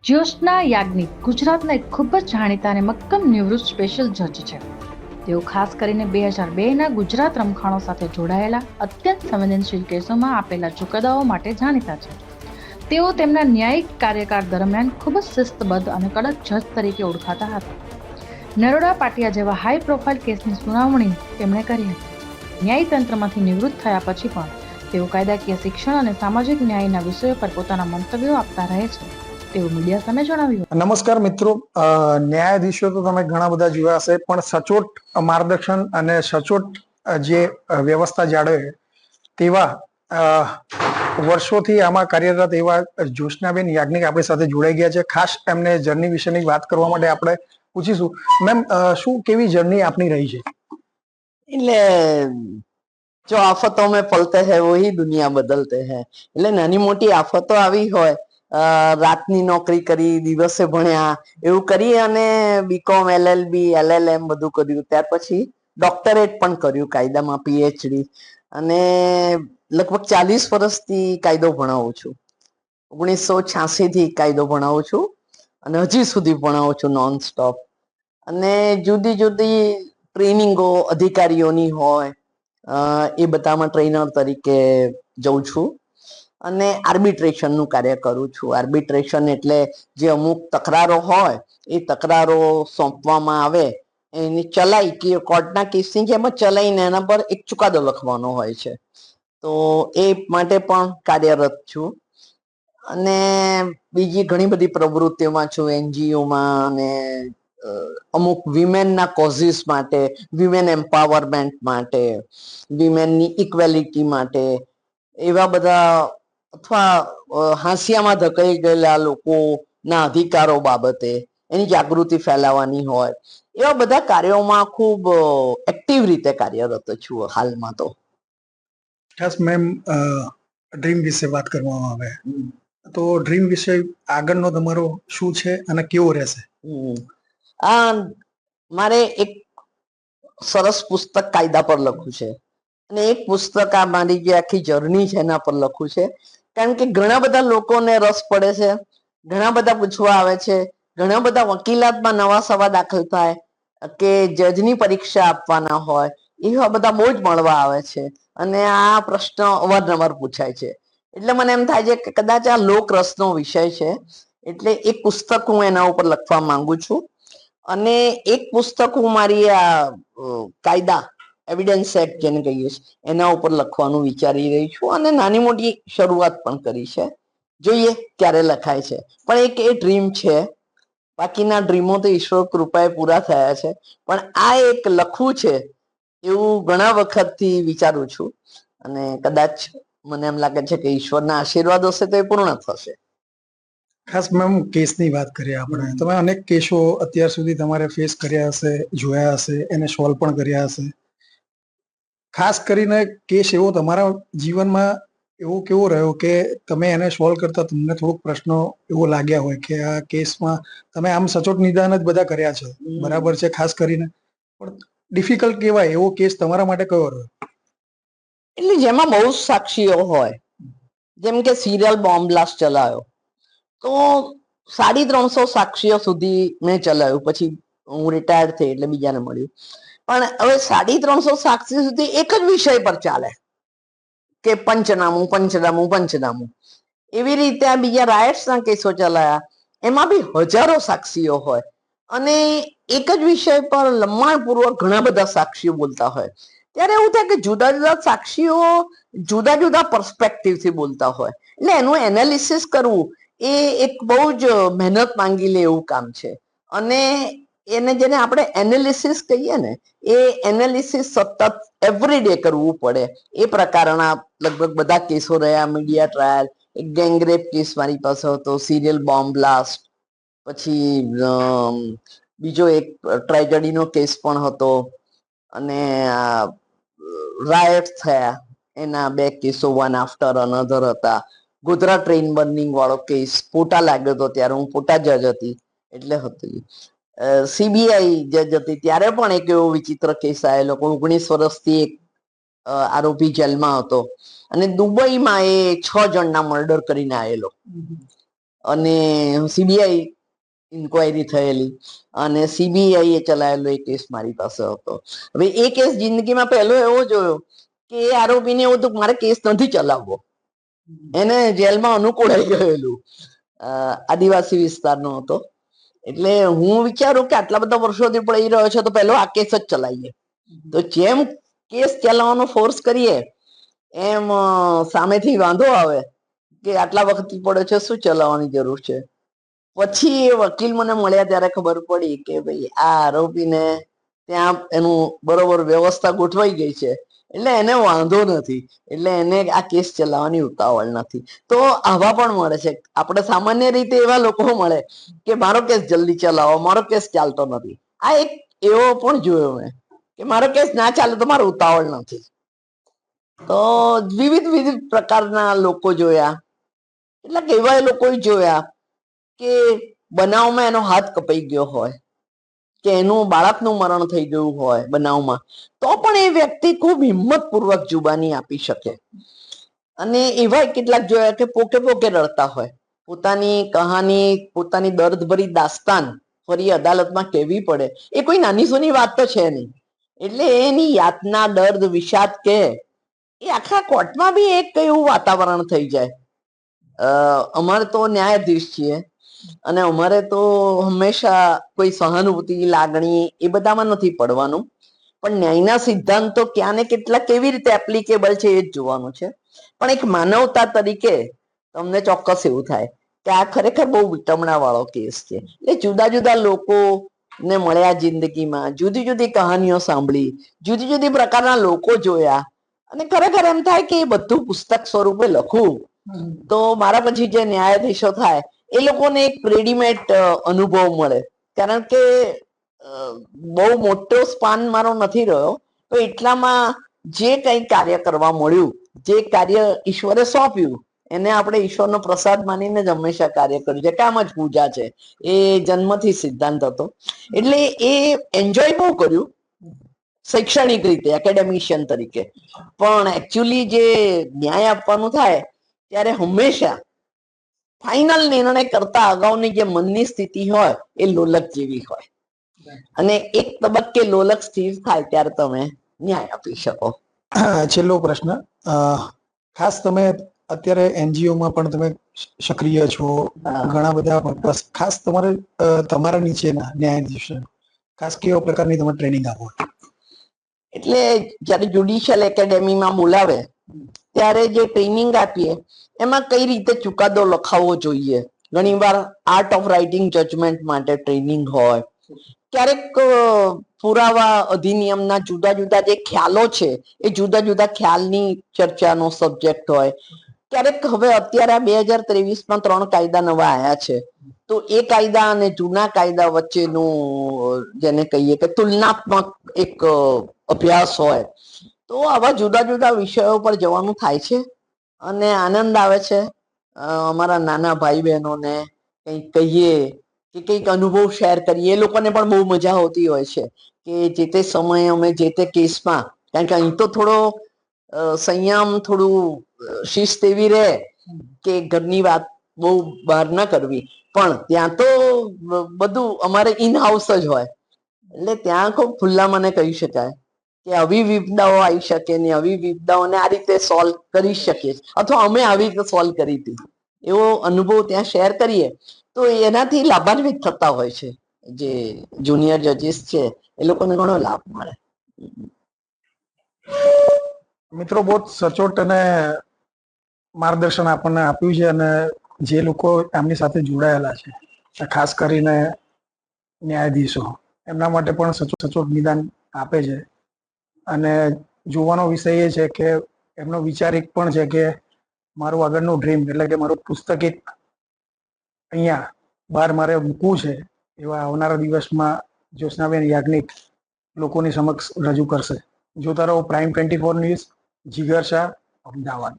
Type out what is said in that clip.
જ્યોત્સના યાજ્ઞિક ગુજરાતના એક ખૂબ જ જાણીતા અને મક્કમ નિવૃત્ત સ્પેશિયલ જજ છે. તેઓ ખાસ કરીને 2002ના ગુજરાત રમખાણો સાથે જોડાયેલા અત્યંત સંવેદનશીલ કેસોમાં આપેલા ચુકાદાઓ માટે જાણીતા છે. તેઓ તેમના ન્યાયિક કાર્યકાળ દરમિયાન ખૂબ જ શિસ્તબદ્ધ અને કડક જજ તરીકે ઓળખાતા હતા. નરોડા પાટિયા જેવા હાઈ પ્રોફાઇલ કેસની સુનાવણી તેમણે કરી હતી. ન્યાયતંત્રમાંથી નિવૃત્ત થયા પછી પણ તેઓ કાયદાકીય શિક્ષણ અને સામાજિક ન્યાયના વિષયો પર પોતાના મંતવ્યો આપતા રહે છે, તેવું મીડિયા સામે જણાવ્યું. નમસ્કાર મિત્રો, ન્યાયાધીશો તો તમે ઘણા બધા જોયા હશે, પણ સચોટ માર્ગદર્શન અને સચોટ જે વ્યવસ્થા જાળવે તેવા વર્ષોથી આમાં કાર્યરત એવા જ્યોત્સનાબેન યાજ્ઞિક આપણી સાથે જોડાઈ ગયા છે. ખાસ એમને જર્ની વિશેની વાત કરવા માટે આપણે પૂછીશું. મેમ, શું કેવી જર્ની આપની રહી છે? એટલે જો આફતો में पलते हैं वही दुनिया बदलते हैं. એટલે નાની મોટી આફતો આવી હોય, રાતની નોકરી કરી, દિવસે ભણ્યા, એવું કરી અને બીકોમ, એલએલબી, એલએલએમ બધું કર્યું. ત્યાર પછી ડોક્ટરેટ પણ કર્યું કાયદામાં, પીએચડી, અને લગભગ 40 વર્ષથી કાયદો ભણાવું છું. 1986 થી કાયદો ભણાવું છું અને હજી સુધી ભણાવું છું નોન સ્ટોપ. અને જુદી જુદી ટ્રેનિંગો અધિકારીઓની હોય, એ બધામાં ટ્રેનર તરીકે જઉં છું. અને આર્બિટ્રેશનનું કાર્ય કરું છું. આર્બિટ્રેશન એટલે જે અમુક તકરારો હોય એ તકરારો સોંપવામાં આવે, એની ચલાઈ કે કોર્ટના કેસની જેમ જ ચલાવીને એના પર એક ચુકાદો લખવાનો હોય છે. તો એ માટે પણ કાર્યરત છું. અને બીજી ઘણી બધી પ્રવૃત્તિઓમાં છું, એનજીઓમાં, અને અમુક વિમેનના કોઝિસ માટે, વિમેન એમ્પાવરમેન્ટ માટે, વિમેનની ઇક્વેલિટી માટે, એવા બધા, અથવા હાંસિયામાં ધકેલી ગયેલા લોકોના અધિકારો બાબતે એની જાગૃતિ ફેલાવવાની હોય, એવા બધા કાર્યોમાં ખૂબ એક્ટિવ રીતે કાર્યરત છું હાલમાં. તો ખાસ મેમ, ડ્રીમ વિશે વાત કરવામાં આવે તો ડ્રીમ વિશે આગળનો તમારો શું છે અને કેવો રહેશે? આ મારે એક સરસ પુસ્તક કાયદા પર લખ્યું છે, અને એક પુસ્તક આ મારી જે આખી જર્ની છે એના પર લખ્યું છે. કારણ કે ઘણા બધા લોકોને રસ પડે છે, ઘણા બધા પૂછવા આવે છે, ઘણા બધા વકીલાતમાં નવા સવા દાખલ થાય કે જજની પરીક્ષા આપવાના હોય, એવા બધા બહુ જ મળવા આવે છે. અને આ પ્રશ્ન અવારનવાર પૂછાય છે. એટલે મને એમ થાય છે કે કદાચ આ લોક રસનો વિષય છે, એટલે એક પુસ્તક હું એના ઉપર લખવા માંગુ છું. અને એક પુસ્તક હું મારી આ કાયદા, એવિડન્સ એક્ટ જેને કહીએ છીએ, એના ઉપર લખવાનું વિચારી રહી છું. અને નાની મોટી શરૂઆત પણ કરી છે, જોઈએ ક્યારે લખાય છે. પણ એક એ ડ્રીમ છે. બાકીના ડ્રીમો તો ઈશ્વર કૃપાએ પૂરા થયા છે, પણ આ એક લખવું છે એવું ઘણા વખતથી વિચારું છું. અને કદાચ મને એમ લાગે છે કે ઈશ્વરના આશીર્વાદ હશે તો એ પૂર્ણ થશે. ખાસ મેમ, કેસની વાત કરીએ આપણે. તમે અનેક કેસો અત્યાર સુધી તમારે ફેસ કર્યા હશે, જોયા હશે, એને સોલ્વ પણ કર્યા હશે. ખાસ કરીને કેસ એવો તમારા જીવનમાં એવો કેવો રહ્યો કે તમે એને સોલ્વ કરતા તમને થોડુંક પ્રશ્નો એવો લાગ્યા હોય કે આ કેસમાં તમે આમ સચોટ નિદાન જ બધા કર્યા છે, બરાબર છે, ખાસ કરીને, પણ ડિફિકલ્ટ કેવાય એવો કેસ તમારા માટે કયો રહ્યો? એટલે જેમાં બહુ સાક્ષીઓ હોય, જેમ કે સિરિયલ બોમ્બ બ્લાસ્ટ ચલાવ્યો, તો 350 સાક્ષીઓ સુધી મેં ચલાવ્યું. પછી હું રિટાયર્ડ થઈ એટલે બીજાને મળ્યું. પણ હવે 350 સાક્ષી સુધી એક જ વિષય પર ચાલે કે પંચનામું, પંચનામું, પંચનામું. એવી રીતે આ બીજા રાયટ્સના કેસો ચલાયા, એમાં બી હજારો સાક્ષીઓ હોય, અને એક જ વિષય પર લંબાણપૂર્વક ઘણા બધા સાક્ષીઓ બોલતા હોય. ત્યારે એવું થાય કે જુદા જુદા સાક્ષીઓ જુદા જુદા પર્સપેક્ટિવથી બોલતા હોય, એટલે એનું એનાલિસિસ કરવું એ એક બહુ જ મહેનત માંગી લે એવું કામ છે. અને એને જેને આપણે એનાલિસિસ કહીએ ને, એ એનાલિસિસ સતત એવરીડે કરવું પડે. એ પ્રકારના લગભગ બધા કેસો રહ્યા. મીડિયા ટ્રાયલ, એક ગેંગરેપ કેસ મારી પાસે હતો, સિરિયલ બોમ્બ બ્લાસ્ટ, પછી બીજો એક ટ્રેજડીનો કેસ પણ હતો, અને રાયટ થયા એના 2 કેસો વન આફ્ટર અનધર હતા. ગોધરા ટ્રેન બર્નિંગ વાળો કેસ પોટા લાગ્યો હતો, ત્યારે હું પોટા જજ હતી એટલે હતી. સીબીઆઈ જજ હતી ત્યારે પણ એક એવો વિચિત્ર કેસ આવેલો. 19 વર્ષથી એક આરોપી જેલમાં હતો, અને દુબઈમાં એ 6 જણના મર્ડર કરીને આવેલો. અને સીબીઆઈ ઇન્કવાયરી થયેલી અને સીબીઆઈ એ ચલાવેલો એ કેસ મારી પાસે હતો. હવે એ કેસ જિંદગીમાં પહેલો એવો જોયો કે એ આરોપીને એવું હતું કે મારે કેસ નથી ચલાવવો, એને જેલમાં અનુકૂળાઈ ગયેલું. આદિવાસી વિસ્તારનો હતો. એટલે હું વિચારું કે આટલા બધા વર્ષોથી પડી રહ્યો છે તો પહેલો આ કેસ જ ચલાવીએ. તો જેમ કેસ ચલાવવાનો ફોર્સ કરીએ એમ સામેથી વાંધો આવે કે આટલા વખત પડ્યો છે, શું ચલાવવાની જરૂર છે. પછી એ વકીલ મને મળ્યા ત્યારે ખબર પડી કે ભાઈ આ આરોપીને ત્યાં એનું બરોબર વ્યવસ્થા ગોઠવાઈ ગઈ છે, એટલે એને વાંધો નથી, એટલે એને આ કેસ ચલાવવાની ઉતાવળ નથી. તો આવા પણ મળે છે. આપણે સામાન્ય રીતે એવા લોકો મળે કે મારો કેસ જલ્દી ચલાવો, મારો કેસ ચાલતો નથી. આ એક એવો પણ જોયો મેં કે મારો કેસ ના ચાલે તો મારો ઉતાવળ નથી. તો વિવિધ વિવિધ પ્રકારના લોકો જોયા. એટલે એવા લોકો જોયા કે બનાવમાં એનો હાથ કપાઈ ગયો હોય કે એનું બાળકનું મરણ થઈ ગયું હોય બનાવમાં, તો પણ એ વ્યક્તિ ખૂબ હિંમતપૂર્વક જુબાની આપી શકે. અને એવા કેટલાક જોયા કે પોકે પોકે રડતા હોય, પોતાની કહાની, પોતાની દર્દભરી દાસ્તાન ફરી અદાલતમાં કહેવી પડે, એ કોઈ નાની સૂની વાત તો છે નહીં. એટલે એની યાતના, દર્દ, વિષાદ કે એ આખા કોર્ટમાં બી એક એવું વાતાવરણ થઈ જાય. અમારે તો ન્યાયાધીશ છીએ અને અમારે તો હંમેશા કોઈ સહાનુભૂતિ, લાગણી એ બધામાં નથી પડવાનું, પણ ન્યાયના સિદ્ધાંતો ક્યાં ને કેટલા કેવી રીતે એપ્લિકેબલ છે એ જ જોવાનું છે. પણ એક માનવતા તરીકે તમને ચોક્કસ એવું થાય કે આ ખરેખર બહુ વિટમણા વાળો કેસ છે. એટલે જુદા જુદા લોકો ને મળ્યા જિંદગીમાં, જુદી જુદી કહાનીઓ સાંભળી, જુદી જુદી પ્રકારના લોકો જોયા, અને ખરેખર એમ થાય કે એ બધું પુસ્તક સ્વરૂપે લખવું તો મારા પછી જે ન્યાયાધીશો થાય એ લોકોને એક રેડીમેડ અનુભવ મળે. કારણ કે બહુ મોટો સ્પાન મારો નથી રહ્યો, તો એટલામાં જે કંઈ કાર્ય કરવા મળ્યું, જે કાર્ય ઈશ્વરે સોંપ્યું એને આપણે ઈશ્વરનો પ્રસાદ માનીને જ હંમેશા કાર્ય કર્યું છે. કામ જ પૂજા છે, એ જન્મથી સિદ્ધાંત હતો. એટલે એ એન્જોય બહુ કર્યું શૈક્ષણિક રીતે, એકેડેમિશિયન તરીકે. પણ એકચ્યુઅલી જે ન્યાય આપવાનું થાય ત્યારે હંમેશા ફાઇનલ નિર્ણય કરતા અગાઉની જે મનની સ્થિતિ હોય એ લોલક જેવી હોય, અને એક તબક્કે લોલક સ્થિર થાય ત્યારે તમે ન્યાય આપી શકો. છેલ્લો પ્રશ્ન, ખાસ તમે અત્યારે એનજીઓમાં પણ તમે સક્રિય છો, ઘણા બધા, ખાસ તમારે તમારા નીચેના ન્યાયાધીશો ખાસ કેવા પ્રકારની તમે ટ્રેનિંગ આપો છો? એટલે જયારે જ્યુડિશિયલ એકેડેમીમાં બોલાવે ત્યારે જે ટ્રેનિંગ આપીએ એમાં કઈ રીતે ચુકાદો લખાવવો જોઈએ. ઘણીવાર આર્ટ ઓફ રાઇટિંગ જજમેન્ટ માટે ટ્રેનિંગ હોય, ક્યારેક પુરાવા અધિનિયમના જુદા જુદા જે ખ્યાલો છે એ જુદા જુદા ખ્યાલની ચર્ચાનો સબ્જેક્ટ હોય, ક્યારેક હવે અત્યારે 2023માં 3 કાયદા નવા આવ્યા છે, તો એ કાયદા અને જૂના કાયદા વચ્ચેનું જેને કહીએ કે તુલનાત્મક એક અભ્યાસ હોય. તો આવા જુદા જુદા વિષયો પર જવાનું થાય છે અને આનંદ આવે છે. અમારા નાના ભાઈ બહેનોને કંઈક કહીએ કે કંઈક અનુભવ શેર કરીએ, એ લોકોને પણ બહુ મજા આવતી હોય છે કે જે તે સમયે અમે જે તે કેસમાં, કારણ કે અહીં તો થોડો સંયમ, થોડું શિસ્ત એવી રહે કે ઘરની વાત બહુ બહાર ના કરવી, પણ ત્યાં તો બધું અમારે ઇન હાઉસ જ હોય. એટલે ત્યાં ખૂબ ખુલ્લા મને કહી શકાય કે આવી વિપદાઓ આવી શકે ને આવી વિપદાઓને આ રીતે સોલ્વ કરી શકીએ, અથવા અમે આવી રીતે સોલ્વ કરી હતી, એવો અનુભવ ત્યાં શેર કરીએ તો એનાથી લાભાન્વિત થતા હોય છે જે જુનિયર જજીસ છે એ લોકોને ઘણો લાભ મળે. મિત્રો, બહુ સચોટ અને માર્ગદર્શન આપણને આપ્યું છે, અને જે લોકો આમની સાથે જોડાયેલા છે, ખાસ કરીને ન્યાયાધીશો, એમના માટે પણ સચોટ નિદાન આપે છે. અને જોવાનો વિષય એ છે કે એમનો વિચાર એક પણ છે કે મારું આગળનું ડ્રીમ, એટલે કે મારું પુસ્તક એક અહીંયા બહાર મારે મૂકવું છે, એવા આવનારા દિવસમાં જ્યોત્સનાબેન યાજ્ઞિક લોકોની સમક્ષ રજૂ કરશે. જોતા રહો પ્રાઇમ 24 ન્યૂઝ. જીગર શાહ, અમદાવાદ.